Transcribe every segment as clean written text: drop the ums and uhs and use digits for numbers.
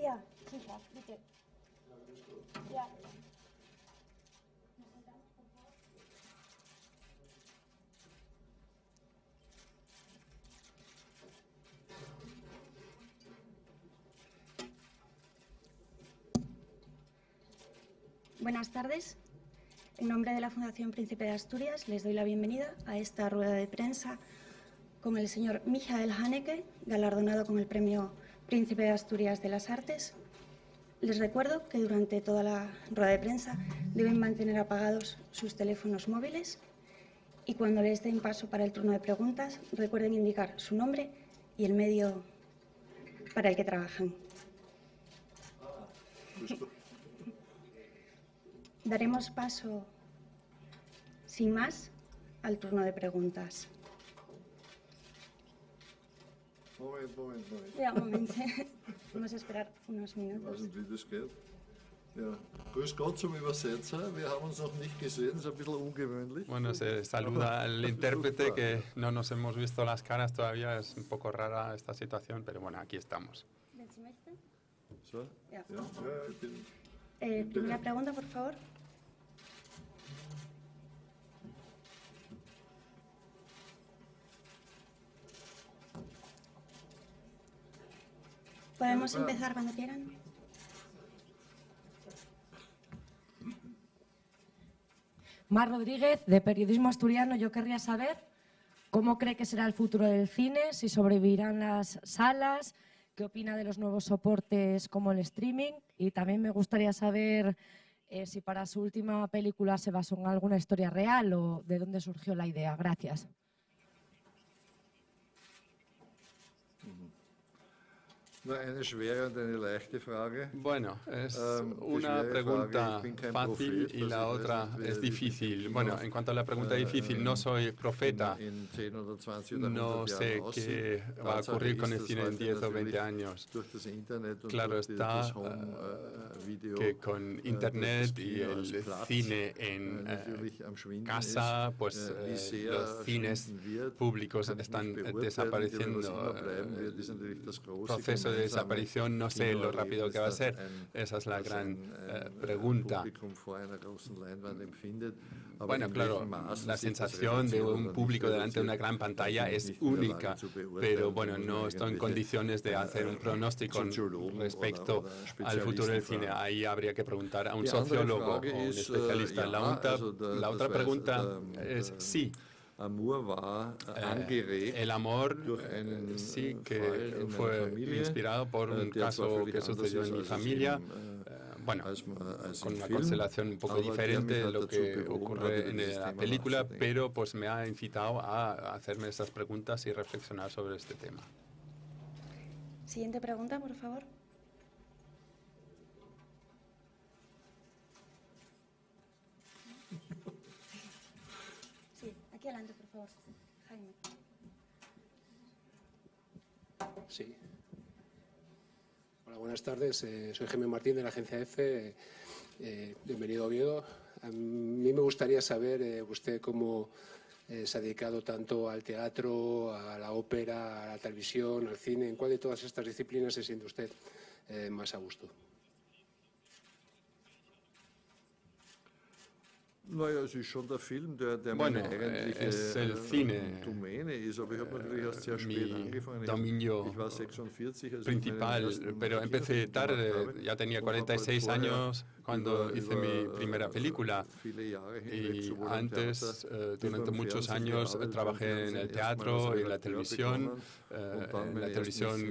Ja, sicher, bitte. Ja. Buenas tardes. En nombre de la Fundación Príncipe de Asturias les doy la bienvenida a esta rueda de prensa con el señor Michael Haneke, galardonado con el Premio Príncipe de Asturias de las Artes. Les recuerdo que durante toda la rueda de prensa deben mantener apagados sus teléfonos móviles y cuando les den paso para el turno de preguntas recuerden indicar su nombre y el medio para el que trabajan. Daremos paso, sin más, al turno de preguntas. Moment. Ja, Moment. Vamos a esperar unos minutos. Wie das geht. Ja. Grüß Gott zum Übersetzer. Wir haben uns noch nicht gesehen, das ist ein bisschen ungewöhnlich. Bueno, se saluda al intérprete, que no nos hemos visto las caras todavía. Es un poco rara esta situación, pero bueno, aquí estamos. Wenn Sie möchten. So? Ja. Ich bin. Primera pregunta, por favor. Podemos empezar cuando quieran. Mar Rodríguez, de Periodismo Asturiano. Yo querría saber cómo cree que será el futuro del cine, si sobrevivirán las salas, qué opina de los nuevos soportes como el streaming, y también me gustaría saber si para su última película se basó en alguna historia real o de dónde surgió la idea. Gracias. Eine schwere und eine leichte Frage. Bueno, es una pregunta fácil y la otra es difícil. Bueno, en cuanto a la pregunta difícil, no soy profeta, no sé qué va a ocurrir con el cine en 10 o 20 años. Claro está que con Internet y el cine en casa, pues los cines públicos están desapareciendo. Proceso de desaparición, no sé lo rápido que va a ser. Esa es la gran pregunta. Bueno, claro, la sensación de un público delante de una gran pantalla es única, pero bueno, no estoy en condiciones de hacer un pronóstico respecto al futuro del cine. Ahí habría que preguntar a un sociólogo o un especialista. La otra pregunta es sí. El amor sí que fue inspirado por un caso que sucedió en mi familia, bueno, con una constelación un poco diferente de lo que ocurre en la película, pero pues me ha incitado a hacerme estas preguntas y reflexionar sobre este tema. Siguiente pregunta, por favor. Sí, aquí adelante, por favor. Jaime. Sí. Hola, buenas tardes. Soy Jaime Martín de la agencia EFE. Bienvenido a Oviedo. A mí me gustaría saber usted cómo se ha dedicado tanto al teatro, a la ópera, a la televisión, al cine. ¿En cuál de todas estas disciplinas se siente usted más a gusto? Naja, es ist schon der Film, der Bueno, meine eigentliche es el cine Domäne ist, aber ich habe natürlich erst sehr spät angefangen. dominio Ich war 46, als principal, pero empecé tarde, ya tenía 46 años cuando hice mi primera película y antes, durante muchos años, trabajé en el teatro y en la televisión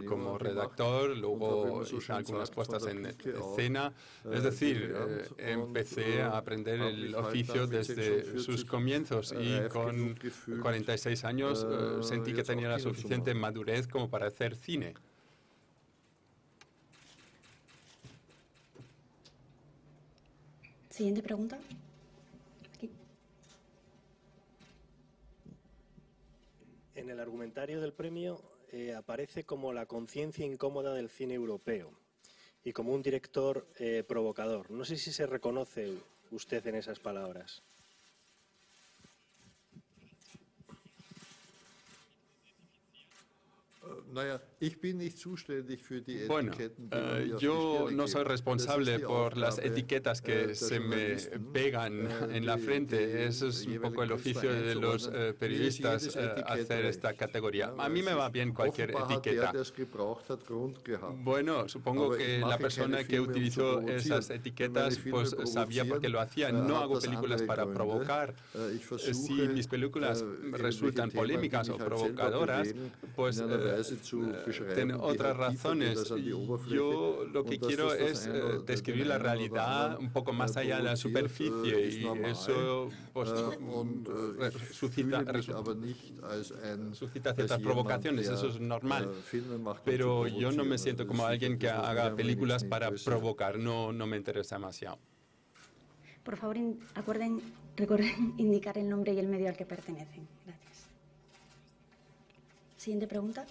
como redactor, luego hice algunas puestas en escena, es decir, empecé a aprender el oficio desde sus comienzos y con 46 años sentí que tenía la suficiente madurez como para hacer cine. Siguiente pregunta. Aquí. En el argumentario del premio aparece como la conciencia incómoda del cine europeo y como un director provocador. No sé si se reconoce usted en esas palabras. Bueno, yo no soy responsable por las etiquetas que se me pegan en la frente. Eso es un poco el oficio de los periodistas, hacer esta categoría. A mí me va bien cualquier etiqueta. Bueno, supongo que la persona que utilizó esas etiquetas pues sabía por qué lo hacía. No hago películas para provocar. Si mis películas resultan polémicas o provocadoras, pues tienen otras razones. Yo lo que quiero es describir la realidad un poco más allá de la superficie, y eso pues, suscita ciertas provocaciones, eso es normal. Pero yo no me siento como alguien que haga películas para provocar, no me interesa demasiado. Por favor, recuerden indicar el nombre y el medio al que pertenecen. Gracias. Siguiente pregunta.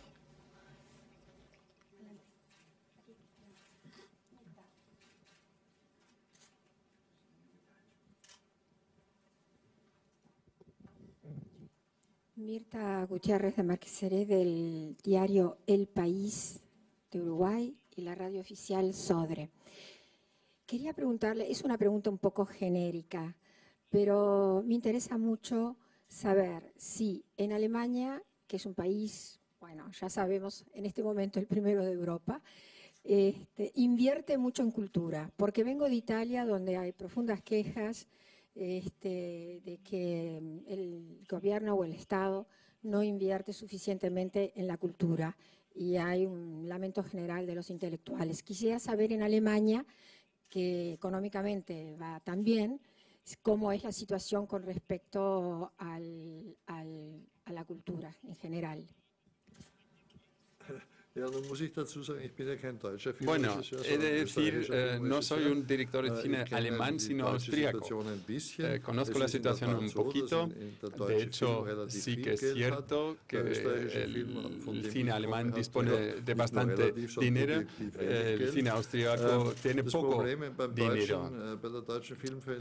Mirta Gutiérrez de Marqueseré, del diario El País de Uruguay y la radio oficial Sodre. Quería preguntarle, es una pregunta un poco genérica, pero me interesa mucho saber si en Alemania, que es un país, bueno, ya sabemos, en este momento el primero de Europa, invierte mucho en cultura, porque vengo de Italia, donde hay profundas quejas de que el gobierno o el Estado no invierte suficientemente en la cultura y hay un lamento general de los intelectuales. Quisiera saber en Alemania, que económicamente va tan bien, cómo es la situación con respecto a la cultura en general. Bueno, he de decir, no soy un director de cine alemán, sino austríaco. Conozco la situación un poquito. De hecho, sí que es cierto que el cine alemán dispone de bastante dinero. El cine austríaco tiene poco dinero.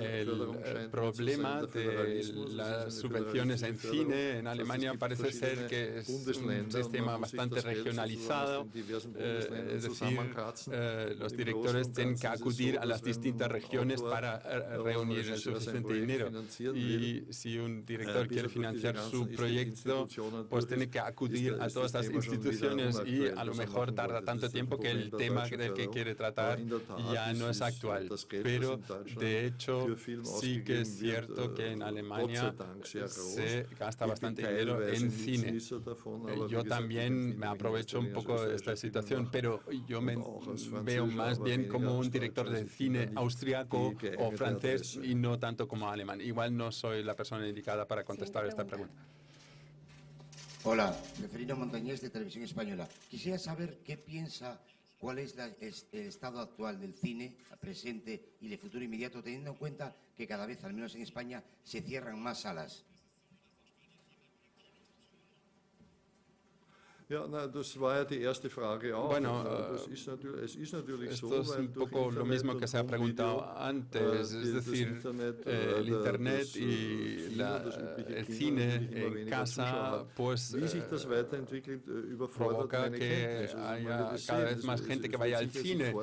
El problema de las subvenciones en cine en Alemania parece ser que es un sistema bastante regionalizado. Es decir, los directores tienen que acudir a las distintas regiones para reunir el suficiente dinero. Y si un director quiere financiar su proyecto, pues tiene que acudir a todas las instituciones y a lo mejor tarda tanto tiempo que el tema del que quiere tratar ya no es actual. Pero, de hecho, sí que es cierto que en Alemania se gasta bastante dinero en cine. Yo también me aprovecho un poco de esta situación, pero yo me veo más bien como un director de cine austriaco o francés y no tanto como alemán. Igual no soy la persona indicada para contestar esta pregunta. Hola, Neferino Montañés, de Televisión Española. Quisiera saber qué piensa, cuál es el estado actual del cine presente y el futuro inmediato, teniendo en cuenta que cada vez, al menos en España, se cierran más salas. Bueno, esto es un poco lo mismo que se ha preguntado antes, es decir, el Internet y el cine en casa pues provoca que haya cada vez más gente que vaya al cine.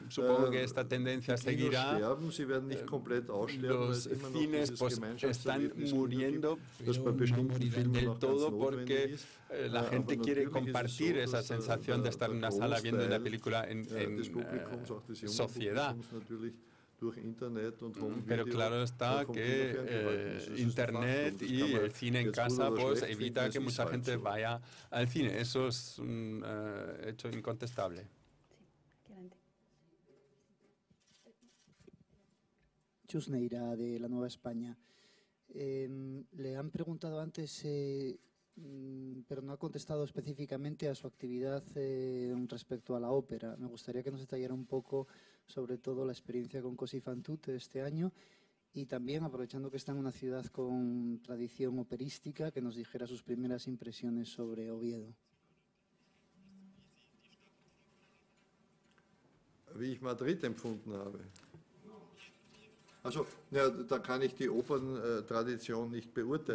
Supongo que esta tendencia seguirá. Los cines pues están muriendo, pero no morirán del todo porque la gente quiere compartir esa sensación de estar en una sala viendo una película en sociedad. Pero claro está que Internet y el cine en casa pues evita que mucha gente vaya al cine. Eso es un hecho incontestable. Chus Neira, de La Nueva España. Le han preguntado antes, pero no ha contestado específicamente a su actividad respecto a la ópera. Me gustaría que nos detallara un poco sobre todo la experiencia con Così fan tutte este año y también, aprovechando que está en una ciudad con tradición operística, que nos dijera sus primeras impresiones sobre Oviedo. Wie ich Madrid empfunden habe.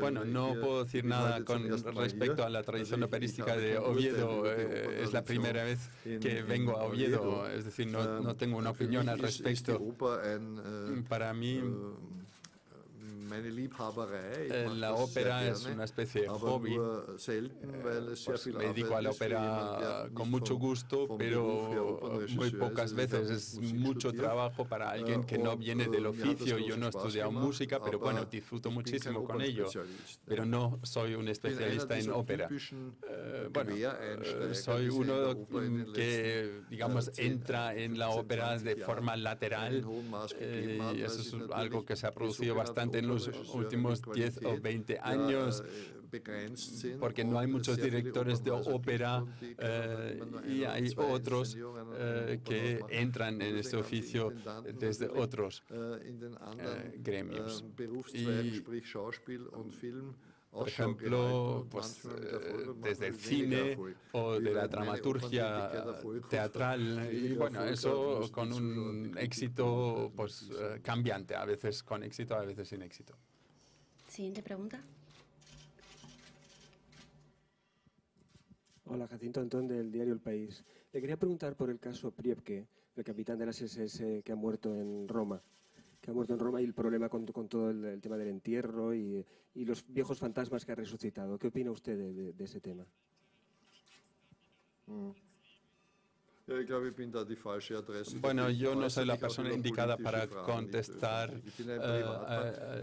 Bueno, no puedo decir nada con respecto a la tradición operística de Oviedo. Es la primera vez que vengo a Oviedo, es decir, no tengo una opinión al respecto. Para mí, la ópera es una especie de hobby. Pues me dedico a la ópera con mucho gusto, pero muy pocas veces. Es mucho trabajo para alguien que no viene del oficio. Yo no he estudiado música, pero bueno, disfruto muchísimo con ello. Pero no soy un especialista en ópera. Bueno, soy uno que, digamos, entra en la ópera de forma lateral. Y eso es algo que se ha producido bastante en los últimos 10 o 20 años, porque no hay muchos directores de ópera y hay otros que entran en este oficio desde otros gremios. Y, por ejemplo, pues, desde el cine o de la dramaturgia teatral, y bueno, eso con un éxito pues cambiante, a veces con éxito, a veces sin éxito. Siguiente pregunta. Hola, Jacinto Antón del diario El País. Le quería preguntar por el caso Priebke, el capitán de las SS que ha muerto en Roma. Y el problema con todo el tema del entierro y los viejos fantasmas que ha resucitado. ¿Qué opina usted de ese tema? Bueno, yo no soy la persona indicada para contestar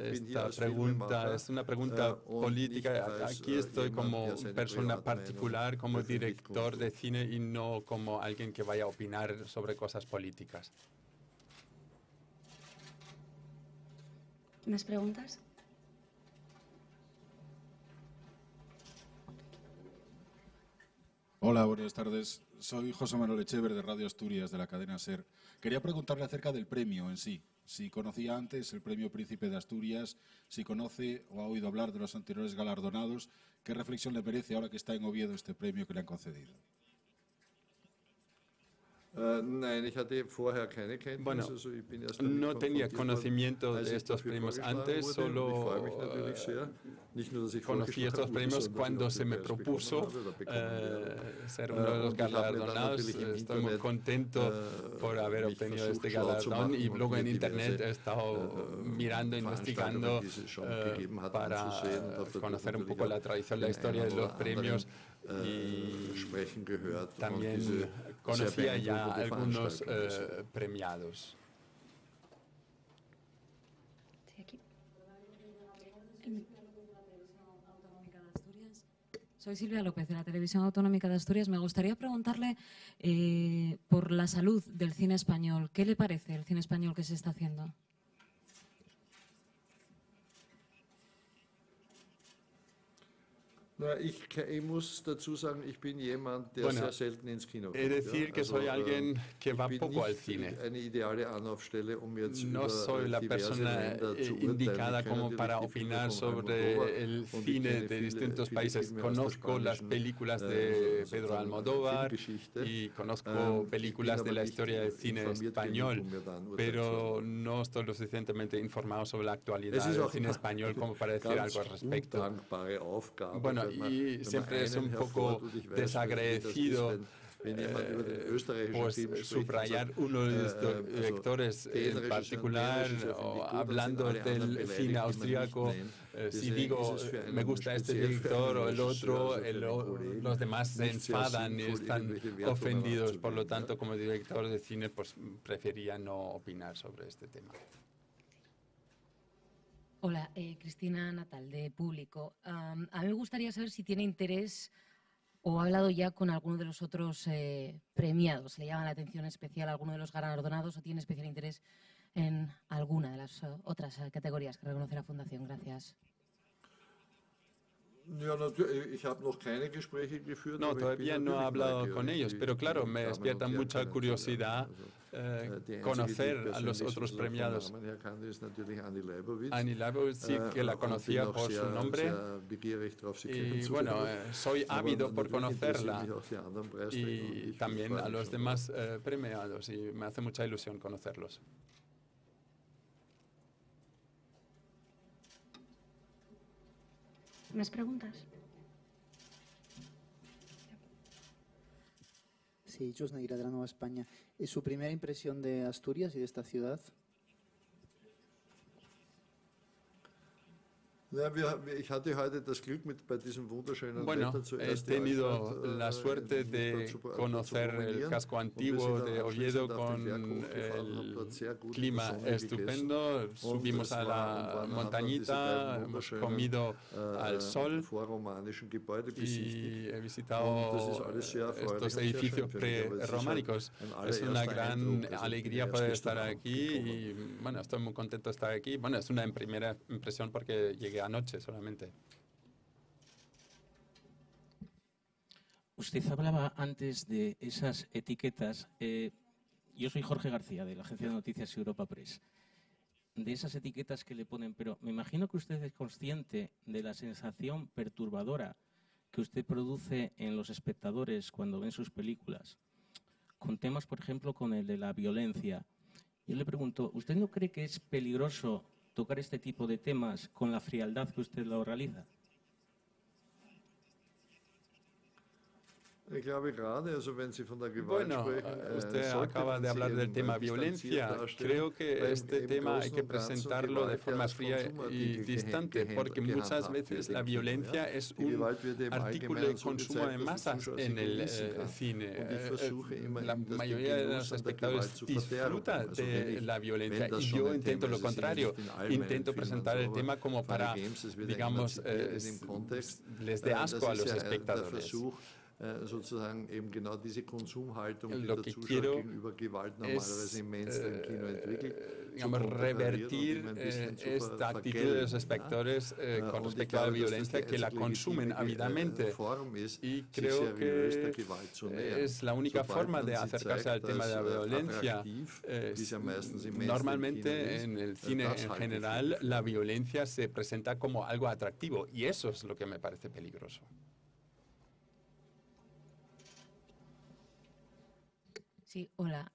esta pregunta. Es una pregunta política. Aquí estoy como persona particular, como director de cine y no como alguien que vaya a opinar sobre cosas políticas. ¿Más preguntas? Hola, buenas tardes. Soy José Manuel Echever de Radio Asturias, de la cadena SER. Quería preguntarle acerca del premio en sí. Si conocía antes el premio Príncipe de Asturias, si conoce o ha oído hablar de los anteriores galardonados, ¿qué reflexión le merece ahora que está en Oviedo este premio que le han concedido? Bueno, no tenía conocimiento de estos premios antes, solo conocí estos premios cuando se me propuso ser uno de los galardonados. Estoy muy contento por haber obtenido este galardón y luego en Internet he estado mirando, investigando para conocer un poco la tradición, la historia de los premios. Y también conocía ya algunos premiados. Soy Silvia López, de la Televisión Autonómica de Asturias. Me gustaría preguntarle por la salud del cine español. ¿Qué le parece el cine español que se está haciendo? Bueno, he de decir que soy alguien que va poco al cine. No soy la persona indicada como para opinar sobre el cine de distintos países. Conozco las películas de Pedro Almodóvar y conozco películas de la historia del cine español, pero no estoy lo suficientemente informado sobre la actualidad del cine español como para decir algo al respecto. Bueno, y siempre es un poco desagradecido pues subrayar uno de los directores en particular, o hablando del cine austríaco. Si digo me gusta este director o el otro, los demás se enfadan y están ofendidos. Por lo tanto, como director de cine, pues prefería no opinar sobre este tema. Hola, Cristina Natal, de Público. A mí me gustaría saber si tiene interés o ha hablado ya con alguno de los otros premiados. ¿Le llama la atención especial a alguno de los galardonados o tiene especial interés en alguna de las otras categorías que reconoce la Fundación? Gracias. No, todavía no he hablado con ellos, pero claro, me despierta mucha curiosidad conocer a los otros premiados. Annie Leibovitz sí que la conocía por su nombre y bueno, soy ávido por conocerla y también a los demás premiados y me hace mucha ilusión conocerlos. ¿Más preguntas? Sí, Chus Neira, de la Nueva España. ¿Su primera impresión de Asturias y de esta ciudad? Bueno, he tenido la suerte de conocer el casco antiguo de Oviedo con el clima estupendo. Subimos a la montañita, hemos comido al sol y he visitado estos edificios prerrománicos. Es una gran alegría poder estar aquí y bueno, estoy muy contento de estar aquí. Bueno, es una primera impresión porque llegué anoche solamente. Usted hablaba antes de esas etiquetas. Yo soy Jorge García, de la agencia de noticias Europa Press. De esas etiquetas que le ponen, pero me imagino que usted es consciente de la sensación perturbadora que usted produce en los espectadores cuando ven sus películas, con temas, por ejemplo, con el de la violencia. Yo le pregunto, ¿usted no cree que es peligroso tocar este tipo de temas con la frialdad que usted lo realiza? Bueno, usted acaba de hablar del tema violencia. Creo que este tema hay que presentarlo de forma fría y distante, porque muchas veces la violencia es un artículo de consumo de masas en el cine. La mayoría de los espectadores disfruta de la violencia y yo intento lo contrario. Intento presentar el tema como para, digamos, les dé asco a los espectadores. Lo que quiero es, digamos, revertir esta actitud de los espectadores con respecto a la violencia, que la consumen ávidamente. Y creo que es la única forma de acercarse al tema de la violencia. Normalmente en el cine en general la violencia se presenta como algo atractivo y eso es lo que me parece peligroso. Sí, hola,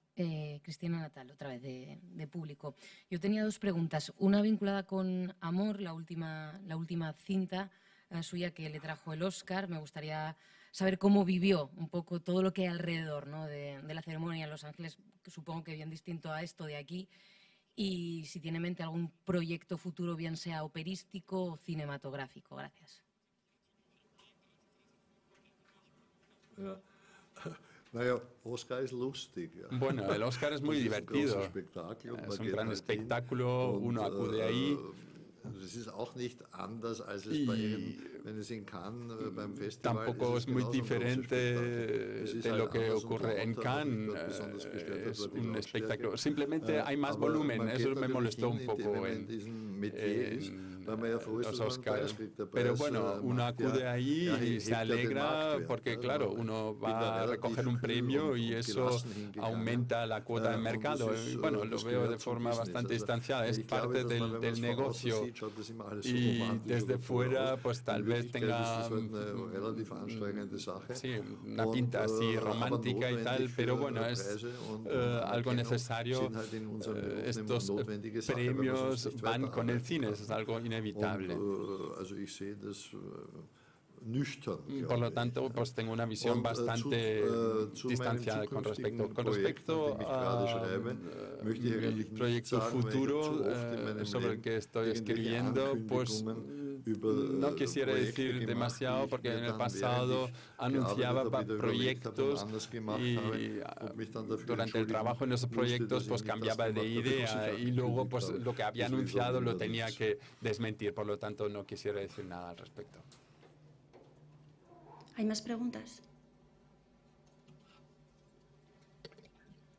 Cristina Natal, otra vez de Público. Yo tenía dos preguntas, una vinculada con Amor, la última cinta suya que le trajo el Oscar. Me gustaría saber cómo vivió un poco todo lo que hay alrededor, ¿no?, de la ceremonia en Los Ángeles, que supongo que bien distinto a esto de aquí, y si tiene en mente algún proyecto futuro, bien sea operístico o cinematográfico. Gracias. Bueno, el Oscar es muy divertido. Es un gran espectáculo, uno acude ahí. Tampoco es muy diferente de lo que ocurre en Cannes. Es un espectáculo. Simplemente hay más volumen. Eso me molestó un poco en los Oscars. Pero bueno, uno acude ahí y se alegra porque, claro, uno va a recoger un premio y eso aumenta la cuota de mercado. Y bueno, lo veo de forma bastante distanciada. Es parte del negocio. Y desde fuera, pues tal vez tenga sí, una pinta así romántica y tal, pero bueno, es algo necesario. Estos premios van con el cine, es algo inevitable. Por lo tanto, pues tengo una visión bastante distanciada con respecto al proyecto futuro sobre el que estoy escribiendo, pues no quisiera decir demasiado porque en el pasado anunciaba proyectos y durante el trabajo en esos proyectos pues cambiaba de idea y luego pues lo que había anunciado lo tenía que desmentir, por lo tanto no quisiera decir nada al respecto. ¿Hay más preguntas?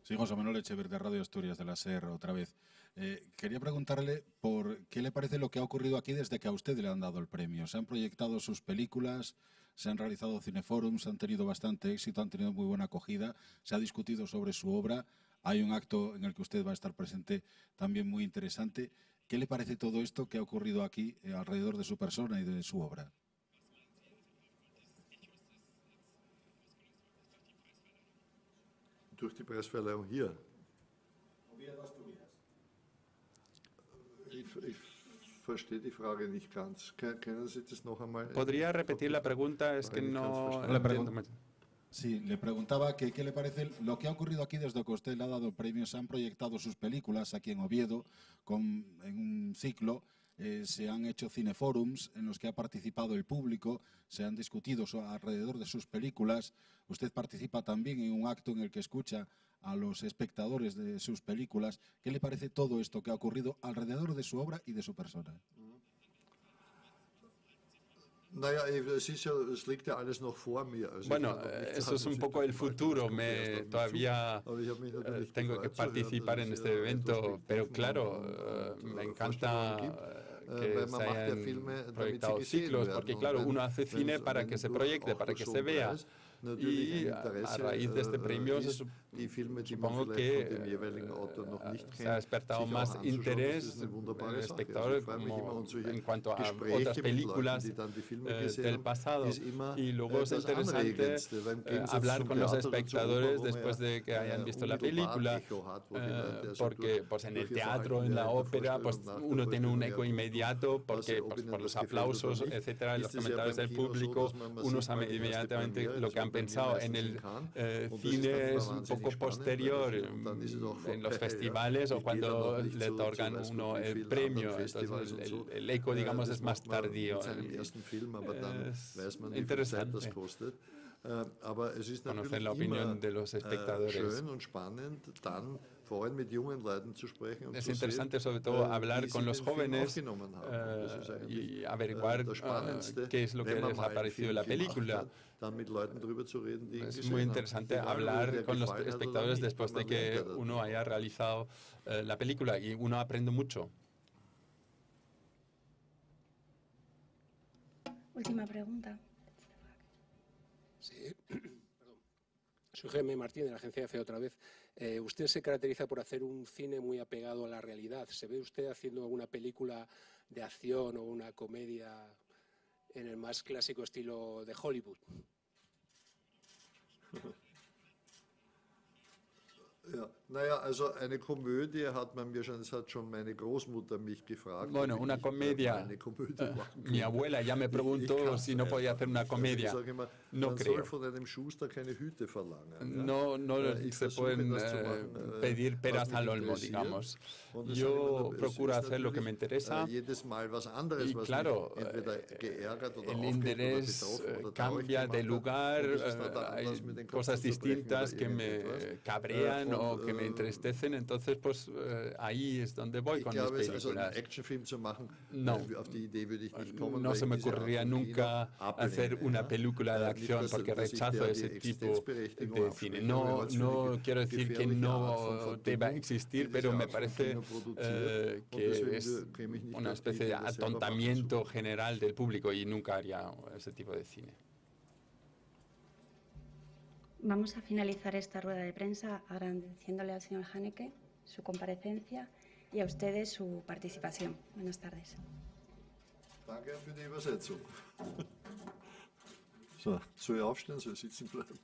Sí, José Manuel Echever, de Radio Asturias, de la SER, otra vez. Quería preguntarle por qué le parece lo que ha ocurrido aquí desde que a usted le han dado el premio. Se han proyectado sus películas, se han realizado cineforums, han tenido bastante éxito, han tenido muy buena acogida, se ha discutido sobre su obra. Hay un acto en el que usted va a estar presente también muy interesante. ¿Qué le parece todo esto que ha ocurrido aquí alrededor de su persona y de su obra? Durch die Preisverleihung hier. Ich ¿Podría repetir la pregunta? Es que no la entiendo. Sí, le preguntaba que qué le parece lo que ha ocurrido aquí desde que usted le ha dado premios. Se han proyectado sus películas aquí en Oviedo en un ciclo. Se han hecho cineforums en los que ha participado el público, se han discutido alrededor de sus películas. Usted participa también en un acto en el que escucha a los espectadores de sus películas. ¿Qué le parece todo esto que ha ocurrido alrededor de su obra y de su persona? Bueno, eso es un poco el futuro. Todavía tengo que participar en este evento, pero claro, me encanta que se hayan proyectado ciclos, porque claro, uno hace cine para que se proyecte, para que se vea. Y a raíz de este premio supongo que se ha despertado más interés del espectador en cuanto a otras películas del pasado. Y luego es interesante hablar con los espectadores después de que hayan visto la película, porque pues, en el teatro, en la ópera, pues, uno tiene un eco inmediato, porque pues, por los aplausos, etcétera, los comentarios del público, uno sabe inmediatamente lo que han pensado. En el cine es un poco posterior, en los festivales o cuando le otorgan uno el premio. Entonces el eco, digamos, es más tardío. Es interesante conocer la opinión de los espectadores. Es interesante sobre todo hablar con los jóvenes y averiguar qué es lo que les ha parecido de la película. Es muy interesante hablar con los espectadores después de que uno haya realizado la película y uno aprende mucho. Última pregunta. Sí, perdón. Soy Jaime Martín, de la agencia EFE otra vez. Usted se caracteriza por hacer un cine muy apegado a la realidad. ¿Se ve usted haciendo alguna película de acción o una comedia en el más clásico estilo de Hollywood? Bueno, una comedia. Mi abuela ya me preguntó si no podía hacer una comedia. No creo. No se pueden pedir peras al olmo, digamos. Yo procuro hacer lo que me interesa y claro, el interés cambia de lugar, hay cosas distintas que me cabrean o que me entristecen, entonces pues ahí es donde voy con mis películas. No se me ocurriría nunca hacer una película de acción porque rechazo ese tipo de cine. No quiero decir que no deba existir, pero me parece que es una especie de atontamiento general del público y nunca haría ese tipo de cine. Vamos a finalizar esta rueda de prensa agradeciéndole al señor Haneke su comparecencia y a ustedes su participación. Buenas tardes. Danke für die Übersetzung. So, soll ich aufstehen, soll ich sitzen bleiben?